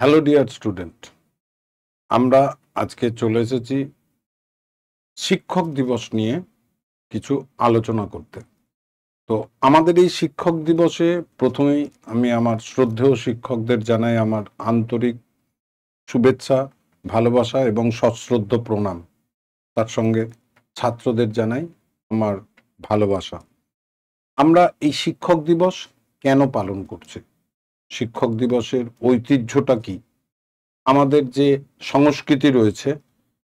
Hello dear student, আমরা আজকে চলে এসেছি শিক্ষক দিবস নিয়ে কিছু আলোচনা করতে। তো আমাদের এই শিক্ষক দিবসে প্রথমেই আমি আমার শ্রদ্ধেয় শিক্ষকদের জানাই আমার আন্তরিক শুভেচ্ছা, ভালোবাসা এবং সশ্রদ্ধ প্রণাম। তার সঙ্গে ছাত্রদের জানাই আমার ভালোবাসা। আমরা এই শিক্ষক দিবস কেন পালন করছি? শিক্ষক দিবসের ঐতিহ্যটা কি? আমাদের যে সংস্কৃতি রয়েছে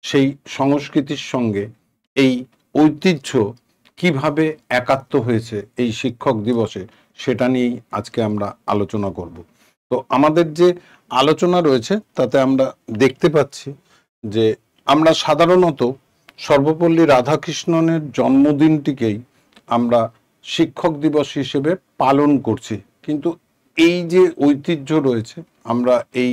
সেই সংস্কৃতির সঙ্গে এই ঐতিহ্য কিভাবে একাত্ম হয়েছে এই শিক্ষক দিবসে, সেটা নিয়েই আজকে আমরা আলোচনা করব। তো আমাদের যে আলোচনা রয়েছে তাতে আমরা দেখতে পাচ্ছি যে আমরা সাধারণত সর্বপল্লী রাধাকৃষ্ণনের জন্মদিনটিকেই আমরা শিক্ষক দিবস হিসেবে পালন করছি, কিন্তু এই যে ঐতিহ্য রয়েছে আমরা এই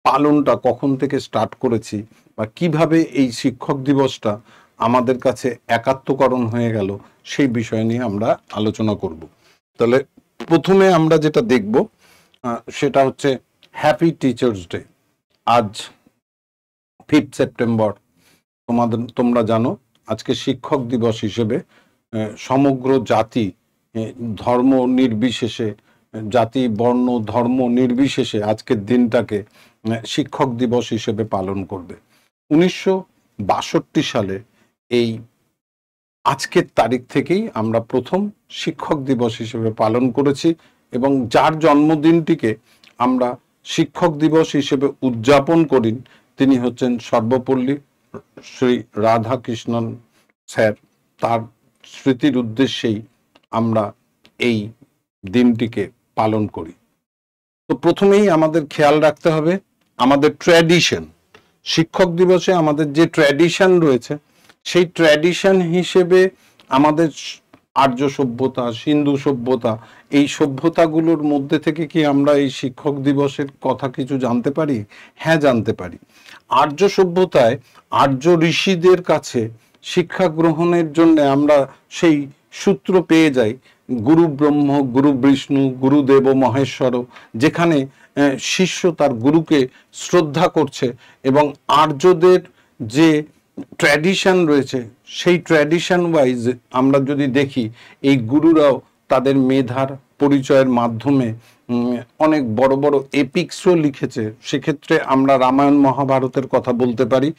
পালনটা কখন থেকে স্টার্ট করেছি বা কিভাবে এই শিক্ষক দিবসটা আমাদের কাছে একাত্মকরণ হয়ে গেল সেই বিষয় নিয়ে আমরা আলোচনা করব। তাহলে প্রথমে আমরা যেটা দেখব সেটা হচ্ছে হ্যাপি টিচার্স ডে। আজ 5 সেপ্টেম্বর, তোমরা জানো আজকে শিক্ষক দিবস হিসেবে সমগ্র জাতি, ধর্ম নির্বিশেষে, জাতি বর্ণ ধর্ম নির্বিশেষে আজকের দিনটাকে শিক্ষক দিবস হিসেবে পালন করবে। 1962 সালে এই আজকের তারিখ থেকেই আমরা প্রথম শিক্ষক দিবস হিসেবে পালন করেছি এবং যার জন্মদিনটিকে আমরা শিক্ষক দিবস হিসেবে উদযাপন করি তিনি হচ্ছেন সর্বপল্লী শ্রী রাধাকৃষ্ণন স্যার। তার স্মৃতির উদ্দেশ্যেই আমরা এই দিনটিকে পালন করি। তো প্রথমেই আমাদের খেয়াল রাখতে হবে আমাদের ট্র্যাডিশন। শিক্ষক দিবসে আমাদের যে ট্র্যাডিশন রয়েছে সেই ট্র্যাডিশন হিসেবে আমাদের আর্য সভ্যতা, সিন্ধু সভ্যতা, এই সভ্যতাগুলোর মধ্যে থেকে কি আমরা এই শিক্ষক দিবসের কথা কিছু জানতে পারি? হ্যাঁ, জানতে পারি। আর্য সভ্যতায় আর্য ঋষিদের কাছে শিক্ষা গ্রহণের জন্য আমরা সেই সূত্র পেয়ে যাই গুরু ব্রহ্ম, গুরু বিষ্ণু, গুরুদেব মহেশ্বর, যেখানে শিষ্য তার গুরুকে শ্রদ্ধা করছে এবং আর্যদের যে ট্র্যাডিশন রয়েছে সেই ট্র্যাডিশন ওয়াইজ আমরা যদি দেখি এই গুরুরাও তাদের মেধার পরিচয়ের মাধ্যমে অনেক বড় বড় এপিক্সও লিখেছে। সেক্ষেত্রে আমরা রামায়ণ মহাভারতের কথা বলতে পারি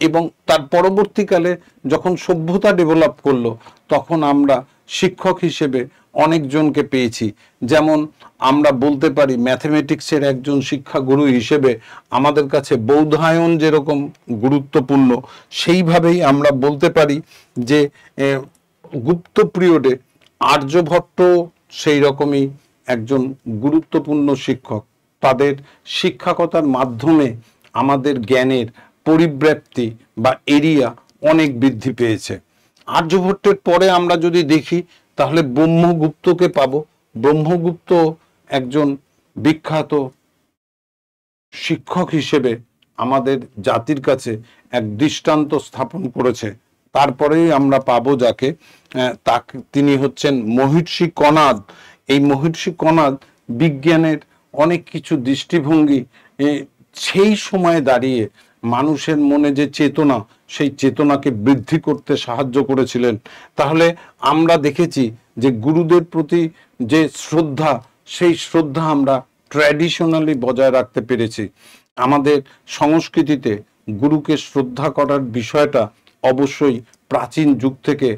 এবং তার পরবর্তীকালে যখন সভ্যতা ডেভেলপ করলো তখন আমরা শিক্ষক হিসেবে অনেকজনকে পেয়েছি। যেমন আমরা বলতে পারি ম্যাথমেটিক্সের একজন শিক্ষাগুরু হিসেবে আমাদের কাছে বৌধায়ন যেরকম গুরুত্বপূর্ণ, সেইভাবেই আমরা বলতে পারি যে গুপ্ত পিরিয়ডে আর্যভট্ট সেই রকমই একজন গুরুত্বপূর্ণ শিক্ষক। তাদের শিক্ষকতার মাধ্যমে আমাদের জ্ঞানের পরিব্যাপ্তি বা এরিয়া অনেক বৃদ্ধি পেয়েছে। আর্যভট্টের পরে আমরা যদি দেখি তাহলে ব্রহ্মগুপ্তকে পাবো। ব্রহ্মগুপ্ত একজন বিখ্যাত শিক্ষক হিসেবে আমাদের জাতির কাছে এক দৃষ্টান্ত স্থাপন করেছে। তারপরেই আমরা পাবো যাকে তিনি হচ্ছেন মহর্ষি কণাদ। এই মহর্ষি কণাদ বিজ্ঞানের অনেক কিছু দৃষ্টিভঙ্গি সেই সময়ে দাঁড়িয়ে মানুষের মনে যে চেতনা, সেই চেতনাকে বৃদ্ধি করতে সাহায্য করেছিলেন। তাহলে আমরা দেখেছি যে গুরুদের প্রতি যে শ্রদ্ধা, সেই শ্রদ্ধা আমরা ট্র্যাডিশনালি বজায় রাখতে পেরেছি। আমাদের সংস্কৃতিতে গুরুকে শ্রদ্ধা করার বিষয়টা অবশ্যই প্রাচীন যুগ থেকে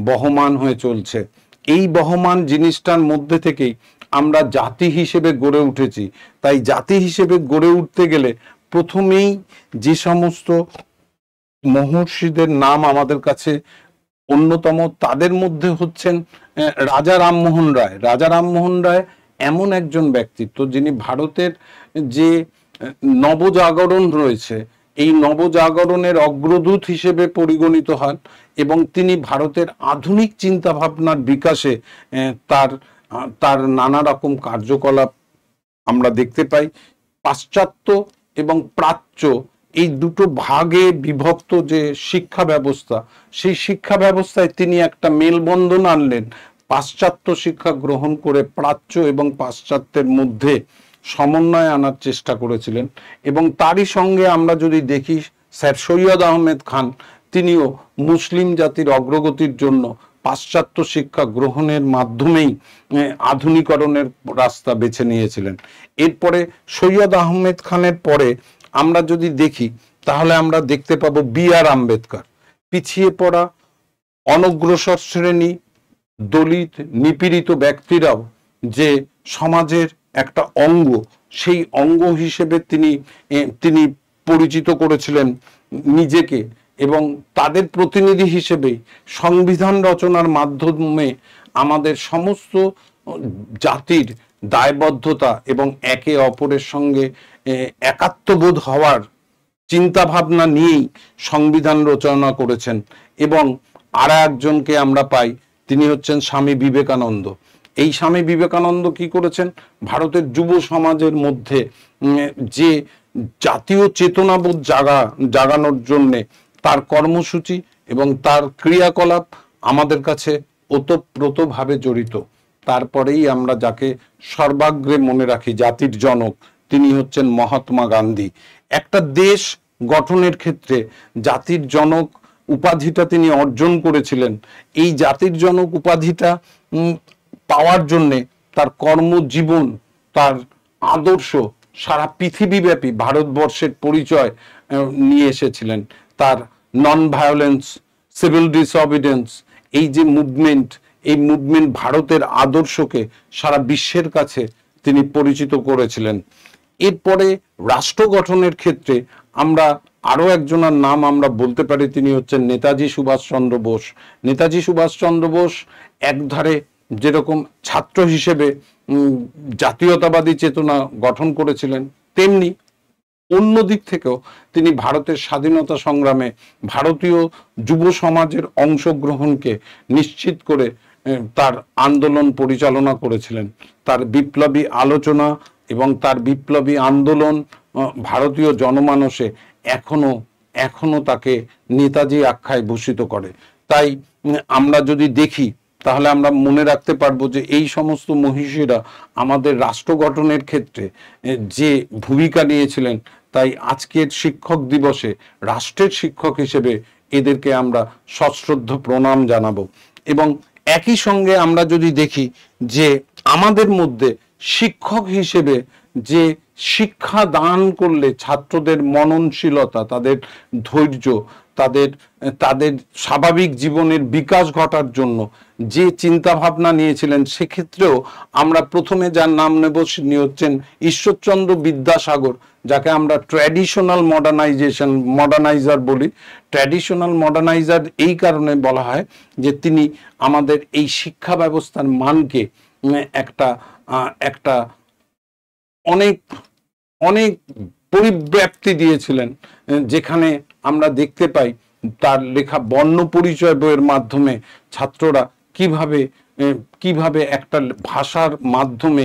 বহমান হয়ে চলছে। এই বহমান জিনিসটার মধ্যে থেকেই আমরা জাতি হিসেবে গড়ে উঠেছি। তাই জাতি হিসেবে গড়ে উঠতে গেলে প্রথমেই যে সমস্ত মহর্ষিদের নাম আমাদের কাছে অন্যতম, তাদের মধ্যে হচ্ছেন রাজা রামমোহন রায়। রাজা রামমোহন রায় এমন একজন ব্যক্তিত্ব যিনি ভারতের যে নবজাগরণ রয়েছে এই নবজাগরণের অগ্রদূত হিসেবে পরিগণিত হন এবং তিনি ভারতের আধুনিক চিন্তা ভাবনার বিকাশে তার নানা রকম কার্যকলাপ আমরা দেখতে পাই। পাশ্চাত্য এবং প্রাচ্য এই দুটো ভাগে বিভক্ত যে শিক্ষা ব্যবস্থা, সেই শিক্ষা ব্যবস্থায় তিনি একটা মেলবন্ধন আনলেন। পাশ্চাত্য শিক্ষা গ্রহণ করে প্রাচ্য এবং পাশ্চাত্যের মধ্যে সমন্বয় আনার চেষ্টা করেছিলেন। এবং তারই সঙ্গে আমরা যদি দেখি স্যার সৈয়দ আহমেদ খান, তিনিও মুসলিম জাতির অগ্রগতির জন্য পাশ্চাত্য শিক্ষা গ্রহণের মাধ্যমেই আধুনিকরণের রাস্তা বেছে নিয়েছিলেন। এরপরে সৈয়দ আহমেদ খানের পরে আমরা যদি দেখি তাহলে আমরা দেখতে পাবো B.R. আম্বেদকর। পিছিয়ে পড়া, অনগ্রসর শ্রেণী, দলিত, নিপীড়িত ব্যক্তিরাও যে সমাজের একটা অঙ্গ, সেই অঙ্গ হিসেবে তিনি পরিচিত করেছিলেন নিজেকে, এবং তাদের প্রতিনিধি হিসেবেই সংবিধান রচনার মাধ্যমে আমাদের সমস্ত জাতির দায়বদ্ধতা এবং একে অপরের সঙ্গে একাত্মবোধ হওয়ার চিন্তা ভাবনা নিয়েই সংবিধান রচনা করেছেন। এবং আর একজনকে আমরা পাই, তিনি হচ্ছেন স্বামী বিবেকানন্দ। এই স্বামী বিবেকানন্দ কি করেছেন? ভারতের যুব সমাজের মধ্যে যে জাতীয় চেতনাবোধ জাগানোর জন্যে তার কর্মসূচি এবং তার ক্রিয়াকলাপ আমাদের কাছে ওতপ্রোতভাবে জড়িত। তারপরেই আমরা যাকে সর্বাগ্রে মনে রাখি জাতির জনক, তিনি হচ্ছেন মহাত্মা গান্ধী। একটা দেশ গঠনের ক্ষেত্রে জাতির জনক উপাধিটা তিনি অর্জন করেছিলেন। এই জাতির জনক উপাধিটা পাওয়ার জন্যে তার কর্মজীবন, তার আদর্শ সারা পৃথিবীব্যাপী ভারতবর্ষের পরিচয় নিয়ে এসেছিলেন। তার নন ভায়োলেন্স, সিভিল ডিসঅবিডেন্স, এই যে মুভমেন্ট, এই মুভমেন্ট ভারতের আদর্শকে সারা বিশ্বের কাছে তিনি পরিচিত করেছিলেন। এরপরে রাষ্ট্র গঠনের ক্ষেত্রে আমরা আরো একজনের নাম আমরা বলতে পারি, তিনি হচ্ছেন নেতাজি সুভাষচন্দ্র বোস। নেতাজি সুভাষচন্দ্র বোস একধারে যেরকম ছাত্র হিসেবে জাতীয়তাবাদী চেতনা গঠন করেছিলেন, তেমনি অন্য দিক থেকেও তিনি ভারতের স্বাধীনতা সংগ্রামে ভারতীয় যুব সমাজের অংশগ্রহণকে নিশ্চিত করে তার আন্দোলন পরিচালনা করেছিলেন। তার বিপ্লবী আলোচনা এবং তার বিপ্লবী আন্দোলন ভারতীয় জনমানসে এখনো তাকে নেতাজি আখ্যায় ভূষিত করে। তাই আমরা যদি দেখি তাহলে আমরা মনে রাখতে পারবো যে এই সমস্ত মনীষীরা আমাদের রাষ্ট্র গঠনের ক্ষেত্রে যে ভূমিকা নিয়েছিলেন, তাই আজকের শিক্ষক দিবসে রাষ্ট্রের শিক্ষক হিসেবে এদেরকে আমরা সশ্রদ্ধ প্রণাম জানাবো। এবং একই সঙ্গে আমরা যদি দেখি যে আমাদের মধ্যে শিক্ষক হিসেবে যে শিক্ষা দান করলে ছাত্রদের মননশীলতা, তাদের ধৈর্য, তাদের স্বাভাবিক জীবনের বিকাশ ঘটার জন্য যে চিন্তা ভাবনা নিয়েছিলেন, সেক্ষেত্রেও আমরা প্রথমে যার নাম নেব তিনি হচ্ছেন ঈশ্বরচন্দ্র বিদ্যাসাগর, যাকে আমরা ট্র্যাডিশনাল মডার্নাইজার বলি। ট্র্যাডিশনাল মডার্নাইজার এই কারণে বলা হয় যে তিনি আমাদের এই শিক্ষা ব্যবস্থার মানকে একটা অনেক পরিব্যাপ্তি দিয়েছিলেন, যেখানে আমরা দেখতে পাই তার লেখা বর্ণ পরিচয় বইয়ের মাধ্যমে ছাত্ররা কিভাবে একটা ভাষার মাধ্যমে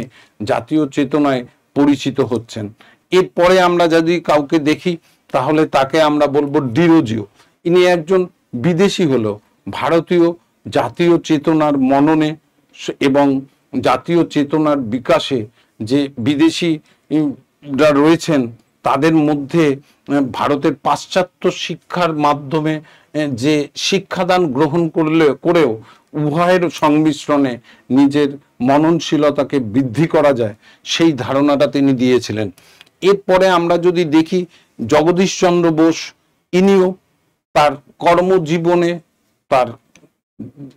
জাতীয় চেতনায় পরিচিত হচ্ছেন। এরপরে আমরা যদি কাউকে দেখি তাহলে তাকে আমরা বলবো ডিরোজিও। ইনি একজন বিদেশি হলেও ভারতীয় জাতীয় চেতনার মননে এবং জাতীয় চেতনার বিকাশে যে বিদেশিরা রয়েছেন তাদের মধ্যে ভারতের পাশ্চাত্য শিক্ষার মাধ্যমে যে শিক্ষাদান গ্রহণ করেও উভয়ের সংমিশ্রণে নিজের মননশীলতাকে বৃদ্ধি করা যায়, সেই ধারণাটা তিনি দিয়েছিলেন। এরপরে আমরা যদি দেখি জগদীশচন্দ্র বোস, ইনিও তার কর্মজীবনে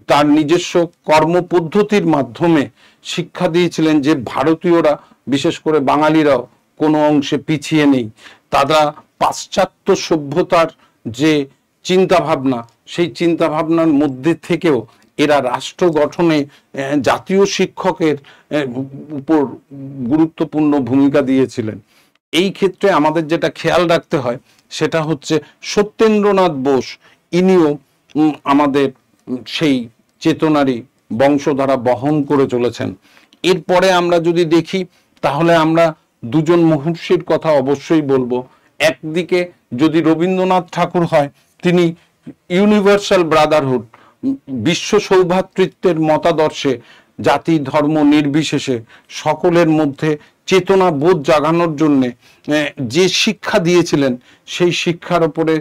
তার নিজস্ব কর্মপদ্ধতির মাধ্যমে শিক্ষা দিয়েছিলেন যে ভারতীয়রা, বিশেষ করে বাঙালিরাও কোনো অংশে পিছিয়ে নেই। তারা পাশ্চাত্য সভ্যতার যে চিন্তাভাবনা, সেই চিন্তাভাবনার মধ্যে থেকেও এরা রাষ্ট্র গঠনে জাতীয় শিক্ষকের উপর গুরুত্বপূর্ণ ভূমিকা দিয়েছিলেন। এই ক্ষেত্রে আমাদের যেটা খেয়াল রাখতে হয় সেটা হচ্ছে সত্যেন্দ্রনাথ বোস, ইনিও আমাদের সেই চেতনারই বংশধারা বহন করে চলেছেন। এরপরে আমরা যদি দেখি তাহলে আমরা দুজন মহর্ষির কথা অবশ্যই বলবো। একদিকে যদি রবীন্দ্রনাথ ঠাকুর হয়, তিনি ইউনিভার্সাল ব্রাদারহুড, বিশ্ব সৌভ্রাতৃত্বের মতাদর্শে জাতি ধর্ম নির্বিশেষে সকলের মধ্যে চেতনা বোধ জাগানোর জন্যে যে শিক্ষা দিয়েছিলেন, সেই শিক্ষার উপরে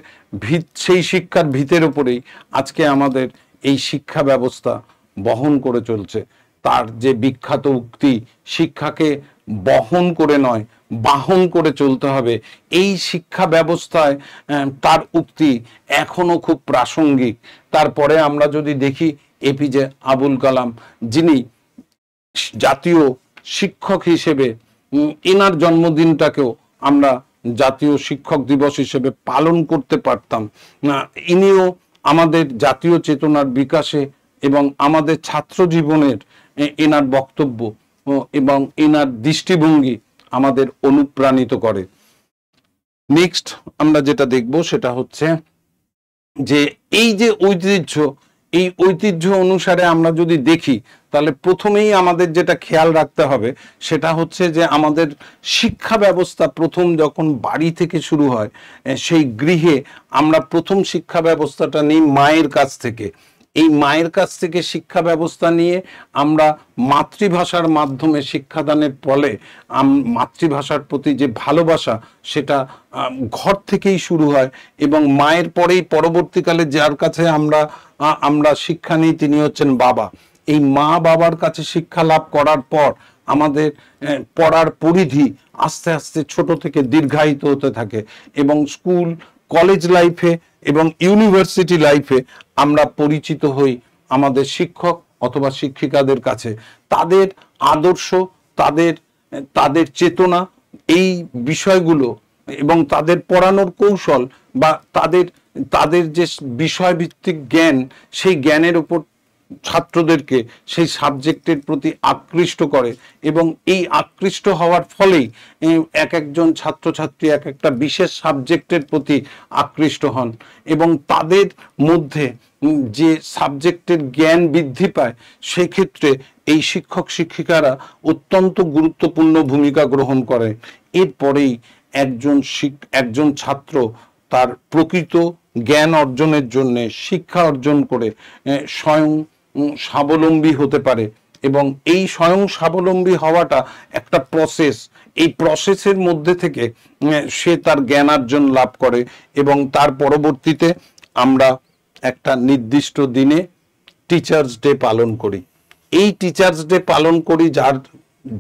সেই শিক্ষার ভিতের উপরেই আজকে আমাদের এই শিক্ষা ব্যবস্থা বহন করে চলছে। তার যে বিখ্যাত উক্তি, শিক্ষাকে বহন করে নয় বাহন করে চলতে হবে, এই শিক্ষা ব্যবস্থায় তার উক্তি এখনো খুব প্রাসঙ্গিক। তারপরে আমরা যদি দেখি এপিজে আবুল কালাম, যিনি জাতীয় শিক্ষক হিসেবে, এনার জন্মদিনটাকেও আমরা জাতীয় শিক্ষক দিবস হিসেবে পালন করতে পারতাম। ইনিও আমাদের জাতীয় চেতনার বিকাশে এবং আমাদের ছাত্র জীবনের এনার বক্তব্য এবং এনার দৃষ্টিভঙ্গি আমাদের অনুপ্রাণিত করে। নেক্সট আমরা যেটা দেখব সেটা হচ্ছে যে এই যে ঐতিহ্য, এই ঐতিহ্য অনুসারে আমরা যদি দেখি তাহলে প্রথমেই আমাদের যেটা খেয়াল রাখতে হবে সেটা হচ্ছে যে আমাদের শিক্ষা ব্যবস্থা প্রথম যখন বাড়ি থেকে শুরু হয়, সেই গৃহে আমরা প্রথম শিক্ষা ব্যবস্থাটা নিই মায়ের কাছ থেকে। এই মায়ের কাছ থেকে শিক্ষা ব্যবস্থা নিয়ে আমরা মাতৃভাষার মাধ্যমে শিক্ষাদানের ফলে মাতৃভাষার প্রতি যে ভালোবাসা সেটা ঘর থেকেই শুরু হয় এবং মায়ের পরেই পরবর্তীকালে যার কাছে আমরা শিক্ষা নিই তিনি হচ্ছেন বাবা। এই মা বাবার কাছে শিক্ষা লাভ করার পর আমাদের পড়ার পরিধি আস্তে আস্তে ছোট থেকে দীর্ঘায়িত হতে থাকে এবং স্কুল কলেজ লাইফে এবং ইউনিভার্সিটি লাইফে আমরা পরিচিত হই আমাদের শিক্ষক অথবা শিক্ষিকাদের কাছে। তাদের আদর্শ, তাদের চেতনা, এই বিষয়গুলো এবং তাদের পড়ানোর কৌশল বা তাদের যে বিষয়ভিত্তিক জ্ঞান, সেই জ্ঞানের উপর ছাত্রদেরকে সেই সাবজেক্টের প্রতি আকৃষ্ট করে এবং এই আকৃষ্ট হওয়ার ফলেই এক একজন ছাত্রছাত্রী এক একটা বিশেষ সাবজেক্টের প্রতি আকৃষ্ট হন এবং তাদের মধ্যে যে সাবজেক্টের জ্ঞান বৃদ্ধি পায় সেক্ষেত্রে এই শিক্ষক শিক্ষিকারা অত্যন্ত গুরুত্বপূর্ণ ভূমিকা গ্রহণ করে। এরপরেই একজন ছাত্র তার প্রকৃত জ্ঞান অর্জনের জন্য শিক্ষা অর্জন করে স্বয়ং স্বাবলম্বী হতে পারে এবং এই স্বয়ং স্বাবলম্বী হওয়াটা একটা প্রসেস। এই প্রসেসের মধ্যে থেকে সে তার জ্ঞানার্জন লাভ করে এবং তার পরবর্তীতে আমরা একটা নির্দিষ্ট দিনে টিচার্স ডে পালন করি। এই টিচার্স ডে পালন করি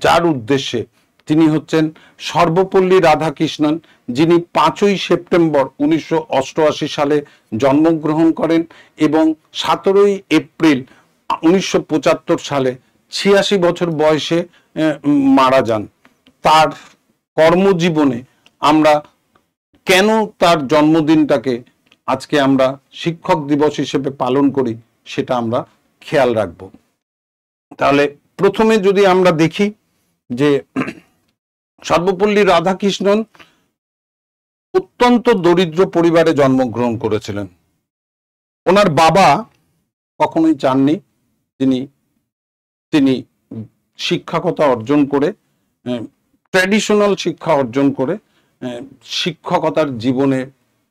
যার উদ্দেশ্যে তিনি হচ্ছেন সর্বপল্লী রাধাকৃষ্ণন, যিনি 5ই সেপ্টেম্বর 1988 সালে জন্মগ্রহণ করেন এবং 17ই এপ্রিল 1975 সালে 86 বছর বয়সে মারা যান। তার কর্মজীবনে আমরা কেন তার জন্মদিনটাকে আজকে আমরা শিক্ষক দিবস হিসেবে পালন করি সেটা আমরা খেয়াল রাখব। তাহলে প্রথমে যদি আমরা দেখি যে সর্বপল্লী রাধাকৃষ্ণন অত্যন্ত দরিদ্র পরিবারে জন্মগ্রহণ করেছিলেন। ওনার বাবা কখনোই চাননি তিনি শিক্ষকতা অর্জন করে, ট্র্যাডিশনাল শিক্ষা অর্জন করে শিক্ষকতার জীবনে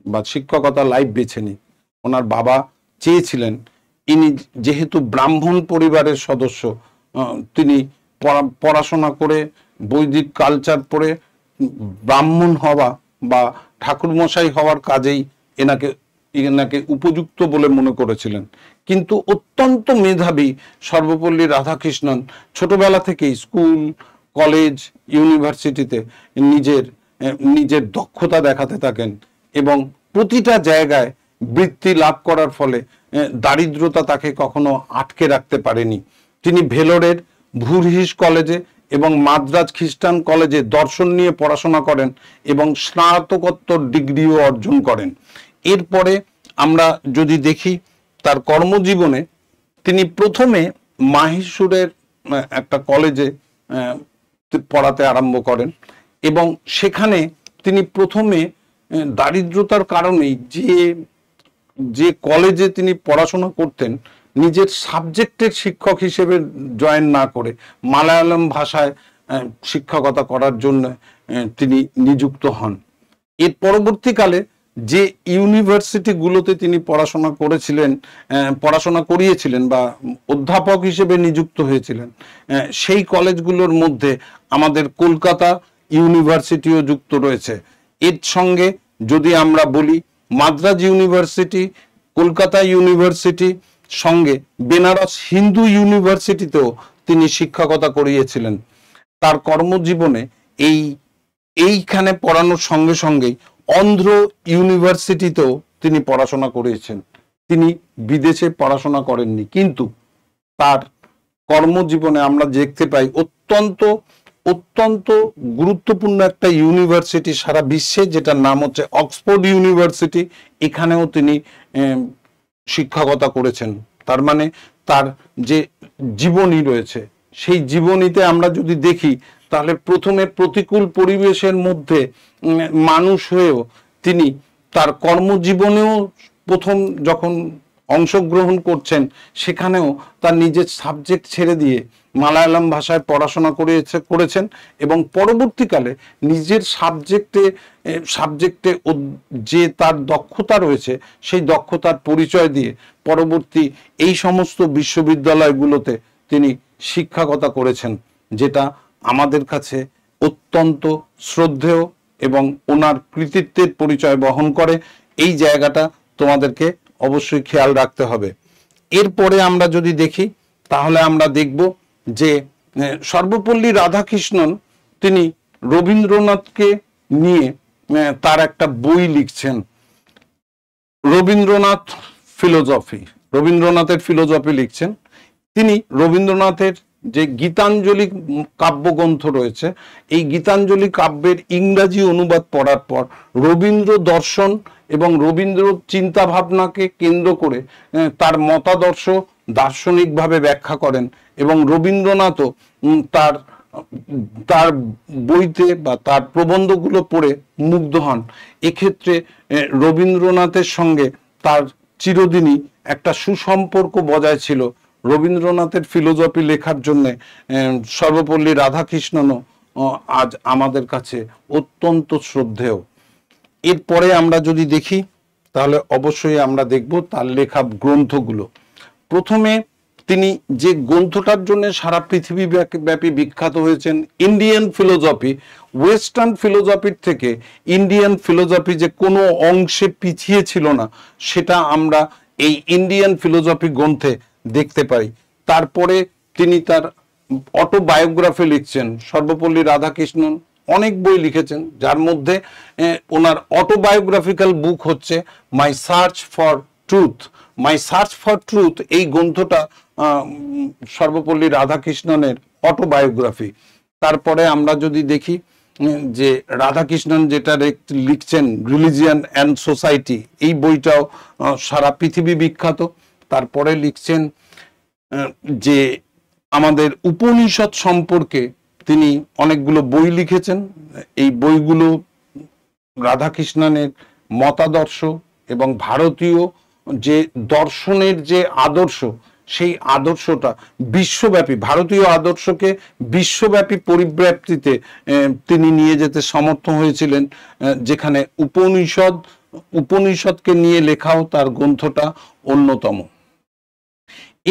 বা শিক্ষকতা লাইফ বেছে নিই। ওনার বাবা চেয়েছিলেন ইনি যেহেতু ব্রাহ্মণ পরিবারের সদস্য, তিনি পড়াশোনা করে বৈদিক কালচার পড়ে ব্রাহ্মণ হওয়া বা ঠাকুরমশাই হওয়ার কাজেই এনাকে উপযুক্ত বলে মনে করেছিলেন। কিন্তু অত্যন্ত মেধাবী সর্বপল্লী রাধাকৃষ্ণন ছোটবেলা থেকেই স্কুল কলেজ ইউনিভার্সিটিতে নিজের দক্ষতা দেখাতে থাকেন এবং প্রতিটা জায়গায় বৃত্তি লাভ করার ফলে দারিদ্রতা তাকে কখনো আটকে রাখতে পারেনি। তিনি ভেলোরের ভুরহিস কলেজে এবং মাদ্রাজ খ্রিস্টান কলেজে দর্শন নিয়ে পড়াশোনা করেন এবং স্নাতকোত্তর ডিগ্রিও অর্জন করেন। এরপরে আমরা যদি দেখি তার কর্মজীবনে তিনি প্রথমে মাহিসুরের একটা কলেজে পড়াতে আরম্ভ করেন এবং সেখানে তিনি প্রথমে দারিদ্রতার কারণেই যে কলেজে তিনি পড়াশোনা করতেন নিজের সাবজেক্টের শিক্ষক হিসেবে জয়েন না করে মালায়ালাম ভাষায় শিক্ষকতা করার জন্য তিনি নিযুক্ত হন। এর পরবর্তীকালে যে ইউনিভার্সিটিগুলোতে তিনি পড়াশোনা করেছিলেন, পড়াশোনা করিয়েছিলেন বা অধ্যাপক হিসেবে নিযুক্ত হয়েছিলেন, সেই কলেজগুলোর মধ্যে আমাদের কলকাতা ইউনিভার্সিটিও যুক্ত রয়েছে। এর সঙ্গে যদি আমরা বলি মাদ্রাজ ইউনিভার্সিটি, কলকাতা ইউনিভার্সিটি, সঙ্গে বেনারস হিন্দু ইউনিভার্সিটিতেও তিনি শিক্ষকতা করিয়েছিলেন। তার কর্মজীবনে এইখানে পড়ানোর সঙ্গে সঙ্গেই অন্ধ্র ইউনিভার্সিটিতেও তিনি পড়াশোনা করেছেন। তিনি বিদেশে পড়াশোনা করেননি, কিন্তু তার কর্মজীবনে আমরা দেখতে পাই অত্যন্ত অত্যন্ত গুরুত্বপূর্ণ একটা ইউনিভার্সিটি সারা বিশ্বে, যেটার নাম হচ্ছে অক্সফোর্ড ইউনিভার্সিটি। এখানেও তিনি শিক্ষকতা করেছেন। তার মানে তার যে জীবনী রয়েছে, সেই জীবনীতে আমরা যদি দেখি তাহলে প্রথমে প্রতিকূল পরিবেশের মধ্যে মানুষ হয়েও তিনি তার কর্মজীবনেও প্রথম যখন অংশগ্রহণ করছেন সেখানেও তার নিজের সাবজেক্ট ছেড়ে দিয়ে মালায়ালাম ভাষায় পড়াশোনা করেছেন এবং পরবর্তীকালে নিজের সাবজেক্টে যে তার দক্ষতা রয়েছে সেই দক্ষতার পরিচয় দিয়ে পরবর্তী এই সমস্ত বিশ্ববিদ্যালয়গুলোতে তিনি শিক্ষকতা করেছেন, যেটা আমাদের কাছে অত্যন্ত শ্রদ্ধেয় এবং ওনার কৃতিত্বের পরিচয় বহন করে। এই জায়গাটা তোমাদেরকে অবশ্যই খেয়াল রাখতে হবে। এরপরে আমরা যদি দেখি তাহলে আমরা দেখব যে সর্বপল্লী রাধাকৃষ্ণন তিনি রবীন্দ্রনাথকে নিয়ে তার একটা বই লিখছেন, রবীন্দ্রনাথের ফিলোজফি লিখছেন। তিনি রবীন্দ্রনাথের যে গীতাঞ্জলি কাব্যগ্রন্থ রয়েছে, এই গীতাঞ্জলি কাব্যের ইংরাজি অনুবাদ পড়ার পর রবীন্দ্র দর্শন এবং রবীন্দ্র চিন্তা ভাবনাকে কেন্দ্র করে তার মতাদর্শ দার্শনিকভাবে ব্যাখ্যা করেন এবং রবীন্দ্রনাথও তার বইতে বা তার প্রবন্ধগুলো পড়ে মুগ্ধ হন। এক্ষেত্রে রবীন্দ্রনাথের সঙ্গে তার চিরদিনই একটা সুসম্পর্ক বজায় ছিল। রবীন্দ্রনাথের ফিলোজফি লেখার জন্য সর্বপল্লী রাধাকৃষ্ণনও আজ আমাদের কাছে অত্যন্ত শ্রদ্ধেয়। এরপরে আমরা যদি দেখি তাহলে অবশ্যই আমরা দেখব তার লেখা গ্রন্থগুলো। প্রথমে তিনি যে গ্রন্থটার জন্য সারা পৃথিবী ব্যাপী বিখ্যাত হয়েছেন, ইন্ডিয়ান ফিলোজফি, ওয়েস্টার্ন ফিলোজফির থেকে ইন্ডিয়ান ফিলোজফি যে কোনো অংশে পিছিয়ে ছিল না, সেটা আমরা এই ইন্ডিয়ান ফিলোজফি গ্রন্থে দেখতে পাই। তারপরে তিনি তার অটোবায়োগ্রাফি লিখছেন। সর্বপল্লী রাধাকৃষ্ণন অনেক বই লিখেছেন, যার মধ্যে ওনার অটোবায়োগ্রাফিক্যাল বুক হচ্ছে মাই সার্চ ফর ট্রুথ। এই গ্রন্থটা সর্বপল্লী রাধাকৃষ্ণনের অটোবায়োগ্রাফি। তারপরে আমরা যদি দেখি যে রাধাকৃষ্ণন যেটা লিখছেন রিলিজিয়ান অ্যান্ড সোসাইটি, এই বইটাও সারা পৃথিবী বিখ্যাত। তারপরে লিখছেন যে আমাদের উপনিষদ সম্পর্কে তিনি অনেকগুলো বই লিখেছেন। এই বইগুলো রাধাকৃষ্ণনের মতাদর্শ এবং ভারতীয় যে দর্শনের যে আদর্শ, সেই আদর্শটা বিশ্বব্যাপী, ভারতীয় আদর্শকে বিশ্বব্যাপী পরিব্যাপ্তিতে তিনি নিয়ে যেতে সমর্থ হয়েছিলেন, যেখানে উপনিষদকে নিয়ে লেখাও তার গ্রন্থটা অন্যতম।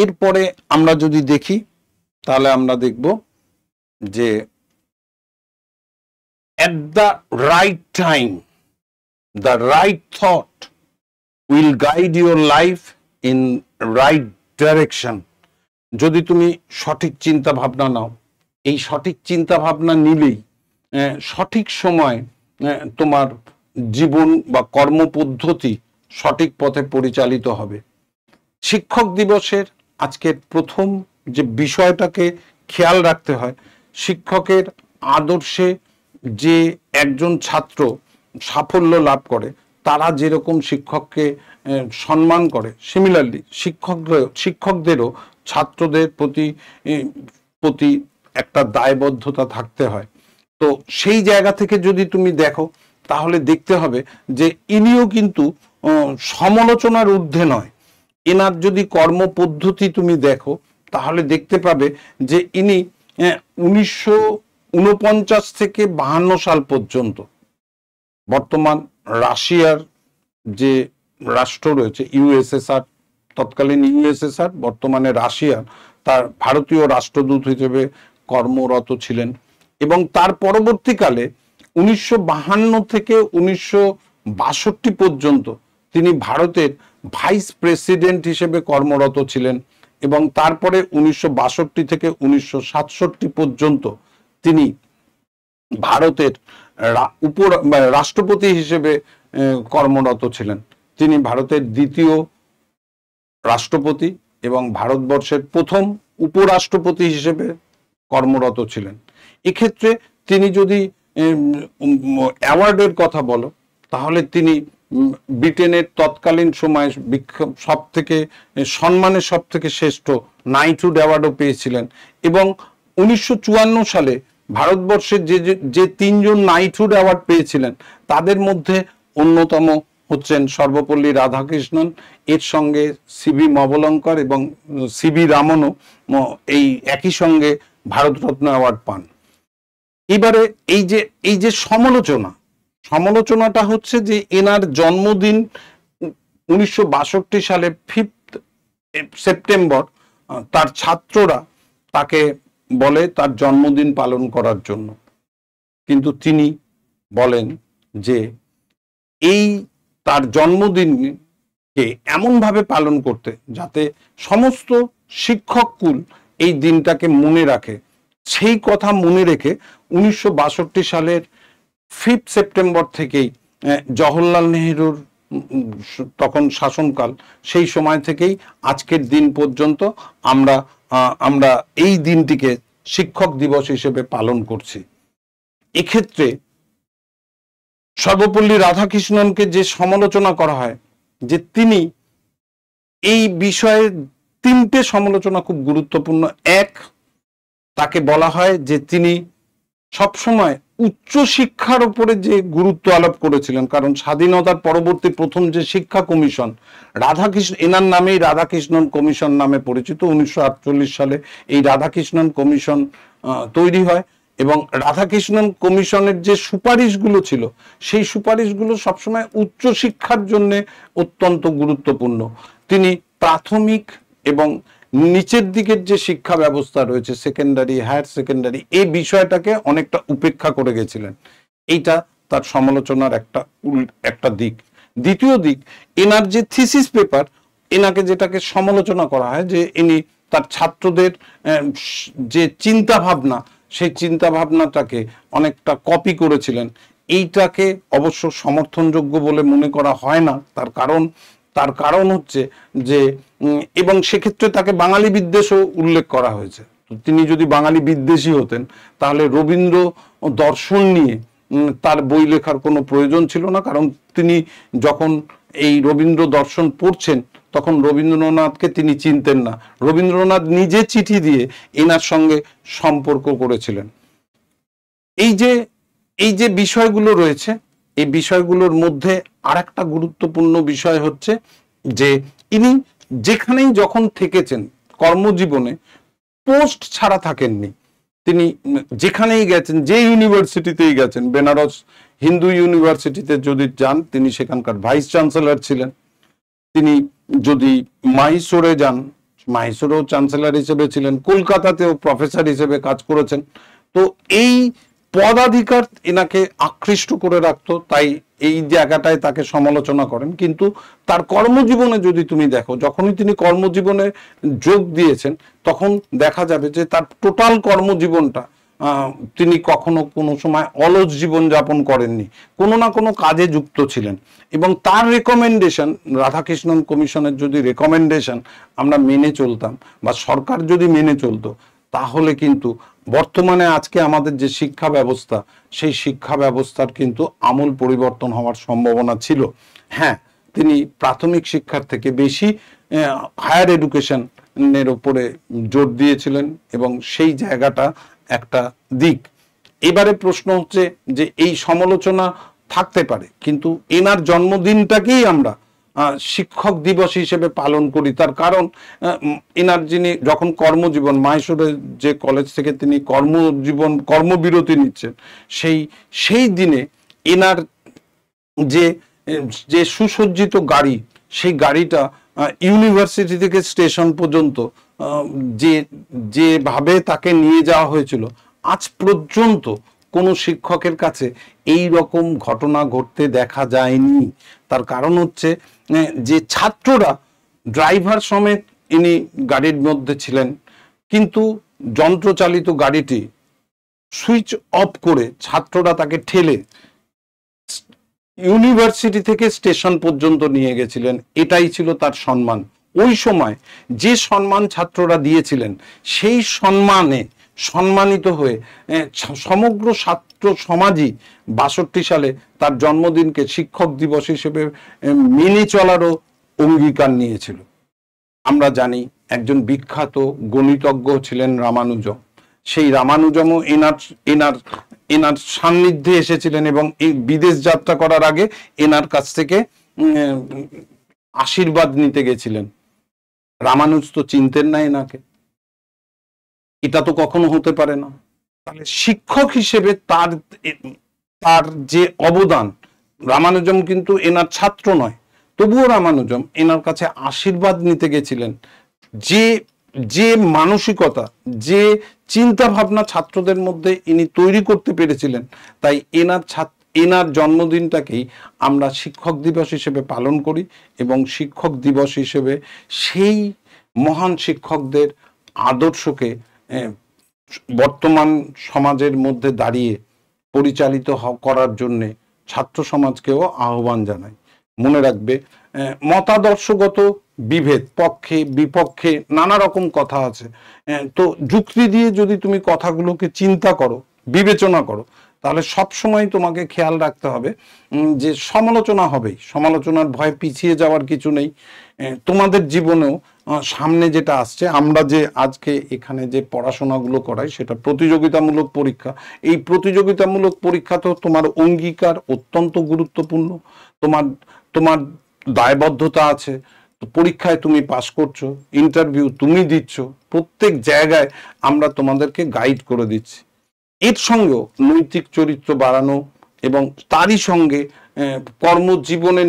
এরপরে আমরা যদি দেখি তাহলে আমরা দেখব যে at the right time the right thought will guide your life in right direction। যদি তুমি সঠিক চিন্তা ভাবনা নাও, এই সঠিক চিন্তা ভাবনা নিলেই সঠিক সময় তোমার জীবন বা কর্মপদ্ধতি সঠিক পথে পরিচালিত হবে। শিক্ষক দিবসের আজকের প্রথম যে বিষয়টাকে খেয়াল রাখতে হয়, শিক্ষকের আদর্শে যে একজন ছাত্র সাফল্য লাভ করে, তারা যেরকম শিক্ষককে সম্মান করে, সিমিলারলি শিক্ষকদেরও ছাত্রদের প্রতি একটা দায়বদ্ধতা থাকতে হয়। তো সেই জায়গা থেকে যদি তুমি দেখো তাহলে দেখতে হবে যে ইনিও কিন্তু সমালোচনার ঊর্ধ্বে নয়। এনার যদি কর্মপদ্ধতি তুমি দেখো তাহলে দেখতে পাবে যে ইনি 1949 থেকে 52 সাল পর্যন্ত বর্তমান রাশিয়ার যে রাষ্ট্র রয়েছে ইউএসএসআর, তৎকালীন ইউএসএসআর বর্তমানে রাশিয়ার, তার ভারতীয় রাষ্ট্রদূত হিসেবে কর্মরত ছিলেন। এবং তার পরবর্তীকালে 1952 থেকে 1962 পর্যন্ত তিনি ভারতের ভাইস প্রেসিডেন্ট হিসেবে কর্মরত ছিলেন। এবং তারপরে 1962 থেকে 1967 পর্যন্ত তিনি ভারতের রাষ্ট্রপতি হিসেবে কর্মরত ছিলেন। তিনি ভারতের দ্বিতীয় রাষ্ট্রপতি এবং ভারতবর্ষের প্রথম উপরাষ্ট্রপতি হিসেবে কর্মরত ছিলেন। এক্ষেত্রে তিনি যদি অ্যাওয়ার্ডের কথা বলো, তাহলে তিনি ব্রিটেনের তৎকালীন সময়ে সব থেকে সম্মানের সব থেকে শ্রেষ্ঠ নাইটহুড অ্যাওয়ার্ডও পেয়েছিলেন। এবং 1954 সালে ভারতবর্ষের যে তিনজন নাইটহুড অ্যাওয়ার্ড পেয়েছিলেন, তাদের মধ্যে অন্যতম হচ্ছেন সর্বপল্লী রাধাকৃষ্ণন, এর সঙ্গে সিবি মবলঙ্কর এবং সিবি রামনও এই একই সঙ্গে ভারতরত্ন অ্যাওয়ার্ড পান। এবারে এই যে সমালোচনাটা হচ্ছে যে এনার জন্মদিন 1962 সালে 5 সেপ্টেম্বর তার ছাত্ররা তাকে বলে তার জন্মদিন পালন করার জন্য, কিন্তু তিনি বলেন যে এই তার জন্মদিনকে এমনভাবে পালন করতে যাতে সমস্ত শিক্ষককুল এই দিনটাকে মনে রাখে। সেই কথা মনে রেখে 1962 সালের 5 সেপ্টেম্বর থেকেই জওহরলাল নেহরুর তখন শাসনকাল, সেই সময় থেকেই আজকের দিন পর্যন্ত আমরা এই দিনটিকে শিক্ষক দিবস হিসেবে পালন করছি। এক্ষেত্রে সর্বপল্লী রাধাকৃষ্ণনকে যে সমালোচনা করা হয়, যে তিনি এই বিষয়ে 3টে সমালোচনা খুব গুরুত্বপূর্ণ। এক, তাকে বলা হয় যে তিনি সবসময় উচ্চ শিক্ষার উপরে যে গুরুত্ব আরোপ করেছিলেন, কারণ স্বাধীনতার পরবর্তী প্রথম যে শিক্ষা কমিশন রাধাকৃষ্ণ, এনার নামেই রাধাকৃষ্ণন কমিশন নামে পরিচিত। 1948 সালে এই রাধাকৃষ্ণন কমিশন তৈরি হয় এবং রাধাকৃষ্ণন কমিশনের যে সুপারিশগুলো ছিল, সেই সুপারিশগুলো সবসময় উচ্চ শিক্ষার জন্য অত্যন্ত গুরুত্বপূর্ণ। তিনি প্রাথমিক এবং নিচের দিকের যে শিক্ষা ব্যবস্থা রয়েছে, সেকেন্ডারি, হায়ার সেকেন্ডারি, এই বিষয়টাকে অনেকটা উপেক্ষা করে গেছিলেন। এইটা তার সমালোচনার একটা দিক। দ্বিতীয় দিক, এনার যে থিসিস পেপার, এনাকে যেটাকে সমালোচনা করা হয় যে ইনি তার ছাত্রদের যে চিন্তা ভাবনা, সেই চিন্তা ভাবনাটাকে অনেকটা কপি করেছিলেন। এইটাকে অবশ্য সমর্থনযোগ্য বলে মনে করা হয় না। তার কারণ হচ্ছে যে, এবং সেক্ষেত্রে তাকে বাঙালি বিদ্বেষও উল্লেখ করা হয়েছে। তিনি যদি বাঙালি বিদ্বেষী হতেন, তাহলে রবীন্দ্র দর্শন নিয়ে তার বই লেখার কোনো প্রয়োজন ছিল না, কারণ তিনি যখন এই রবীন্দ্র দর্শন পড়ছেন তখন রবীন্দ্রনাথকে তিনি চিনতেন না। রবীন্দ্রনাথ নিজে চিঠি দিয়ে এনার সঙ্গে সম্পর্ক করেছিলেন। এই যে বিষয়গুলো রয়েছে, এই বিষয়গুলোর মধ্যে আরেকটা গুরুত্বপূর্ণ বিষয় হচ্ছে যে ইনি যেখানেই যখন থেকেছেন কর্মজীবনে পোস্ট ছাড়া থাকেননি। তিনি যেখানেই গেছেন, যে ইউনিভার্সিটিতেই গেছেন, বেনারস হিন্দু ইউনিভার্সিটিতে যদি যান, তিনি সেখানকার ভাইস চ্যান্সেলর ছিলেন। তিনি যদি মাইসোরে যান, মাইসোরেও চ্যান্সেলর হিসেবে ছিলেন। কলকাতাতেও প্রফেসর হিসেবে কাজ করেছেন। তো এই পদাধিকার এনাকে আকৃষ্ট করে রাখতো, তাই এই জায়গাটায় তাকে সমালোচনা করেন। কিন্তু তার কর্মজীবনে যদি তুমি দেখো, যখনই তিনি কর্মজীবনে যোগ দিয়েছেন, তখন দেখা যাবে যে তার টোটাল কর্মজীবনটা তিনি কখনো কোনো সময় অলস জীবন যাপন করেননি, কোনো না কোনো কাজে যুক্ত ছিলেন। এবং তার রেকমেন্ডেশন, রাধাকৃষ্ণন কমিশনের যদি রেকমেন্ডেশন আমরা মেনে চলতাম বা সরকার যদি মেনে চলতো, তাহলে কিন্তু বর্তমানে আজকে আমাদের যে শিক্ষা ব্যবস্থা, সেই শিক্ষা ব্যবস্থার কিন্তু আমূল পরিবর্তন হওয়ার সম্ভাবনা ছিল। হ্যাঁ, তিনি প্রাথমিক শিক্ষার থেকে বেশি হায়ার এডুকেশনের উপরে জোর দিয়েছিলেন এবং সেই জায়গাটা একটা দিক। এবারে প্রশ্ন হচ্ছে যে এই সমালোচনা থাকতে পারে, কিন্তু এনার জন্মদিনটাকেই আমরা শিক্ষক দিবস হিসেবে পালন করি। তার কারণ এনার যিনি যখন কর্মজীবন, মাইসোরে যে কলেজ থেকে তিনি কর্মবিরতি নিচ্ছেন, সেই দিনে এনার যে যে সুসজ্জিত গাড়ি, সেই গাড়িটা ইউনিভার্সিটি থেকে স্টেশন পর্যন্ত যে যেভাবে তাকে নিয়ে যাওয়া হয়েছিল, আজ পর্যন্ত কোনো শিক্ষকের কাছে এই রকম ঘটনা ঘটতে দেখা যায়নি। তার কারণ হচ্ছে যে ছাত্ররা, ড্রাইভার সমেত ইনি গাড়ির মধ্যে ছিলেন, কিন্তু যন্ত্রচালিত গাড়িটি সুইচ অফ করে ছাত্ররা তাকে ঠেলে ইউনিভার্সিটি থেকে স্টেশন পর্যন্ত নিয়ে গেছিলেন। এটাই ছিল তার সম্মান। ওই সময় যে সম্মান ছাত্ররা দিয়েছিলেন, সেই সম্মানে সম্মানিত হয়ে সমগ্র ছাত্র সমাজই 62 সালে তার জন্মদিনকে শিক্ষক দিবস হিসেবে মেনে চলারও অঙ্গীকার নিয়েছিল। আমরা জানি একজন বিখ্যাত গণিতজ্ঞ ছিলেন রামানুজন। সেই রামানুজমও এনার এনার সান্নিধ্যে এসেছিলেন এবং এই বিদেশ যাত্রা করার আগে এনার কাছ থেকে আশীর্বাদ নিতে গেছিলেন। রামানুজ তো চিনতেন না এনাকে, এটা তো কখনো হতে পারে না। তাহলে শিক্ষক হিসেবে তার তার যে অবদান, রামানুজম কিন্তু এনার ছাত্র নয়, তবুও রামানুজম এনার কাছে আশীর্বাদ নিতে গেছিলেন। যে যে মানসিকতা, যে চিন্তা ভাবনা ছাত্রদের মধ্যে ইনি তৈরি করতে পেরেছিলেন, তাই এনার জন্মদিনটাকেই আমরা শিক্ষক দিবস হিসেবে পালন করি এবং শিক্ষক দিবস হিসেবে সেই মহান শিক্ষকদের আদর্শকে বর্তমান সমাজের মধ্যে দাঁড়িয়ে পরিচালিত করার জন্যে ছাত্র সমাজকেও আহ্বান জানাই। মনে রাখবে, মতাদর্শগত বিভেদ, পক্ষে বিপক্ষে নানা রকম কথা আছে, তো যুক্তি দিয়ে যদি তুমি কথাগুলোকে চিন্তা করো, বিবেচনা করো, তাহলে সব সময় তোমাকে খেয়াল রাখতে হবে যে সমালোচনা হবেই, সমালোচনার ভয়ে পিছিয়ে যাওয়ার কিছু নেই। তোমাদের জীবনেও সামনে যেটা আসছে, আমরা যে আজকে এখানে যে পড়াশোনাগুলো করাই সেটা প্রতিযোগিতামূলক পরীক্ষা। এই প্রতিযোগিতামূলক পরীক্ষাতেও তোমার অঙ্গীকার অত্যন্ত গুরুত্বপূর্ণ, তোমার তোমার দায়বদ্ধতা আছে। পরীক্ষায় তুমি পাস করছো, ইন্টারভিউ তুমি দিচ্ছ, প্রত্যেক জায়গায় আমরা তোমাদেরকে গাইড করে দিচ্ছি। এর সঙ্গেও নৈতিক চরিত্র বাড়ানো এবং তারই সঙ্গে কর্মজীবনে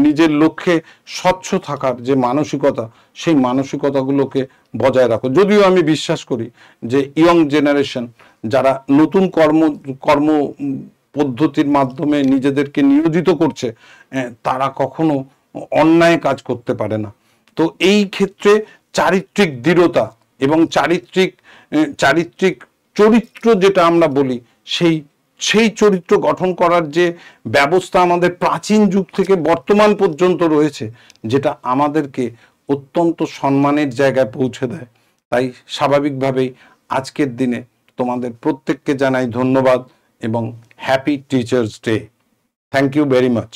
নিজের লক্ষ্যে স্বচ্ছ থাকার যে মানসিকতা, সেই মানসিকতাগুলোকে বজায় রাখো। যদিও আমি বিশ্বাস করি যে ইয়ং জেনারেশন যারা নতুন কর্ম পদ্ধতির মাধ্যমে নিজেদেরকে নিয়োজিত করছে, তারা কখনো অন্যায় কাজ করতে পারে না। তো এই ক্ষেত্রে চারিত্রিক দৃঢ়তা এবং চারিত্রিক চরিত্র যেটা আমরা বলি, সেই চরিত্র গঠন করার যে ব্যবস্থা আমাদের প্রাচীন যুগ থেকে বর্তমান পর্যন্ত রয়েছে, যেটা আমাদেরকে অত্যন্ত সম্মানের জায়গায় পৌঁছে দেয়। তাই স্বাভাবিকভাবেই আজকের দিনে তোমাদের প্রত্যেককে জানাই ধন্যবাদ এবং happy teachers day. Thank you very much.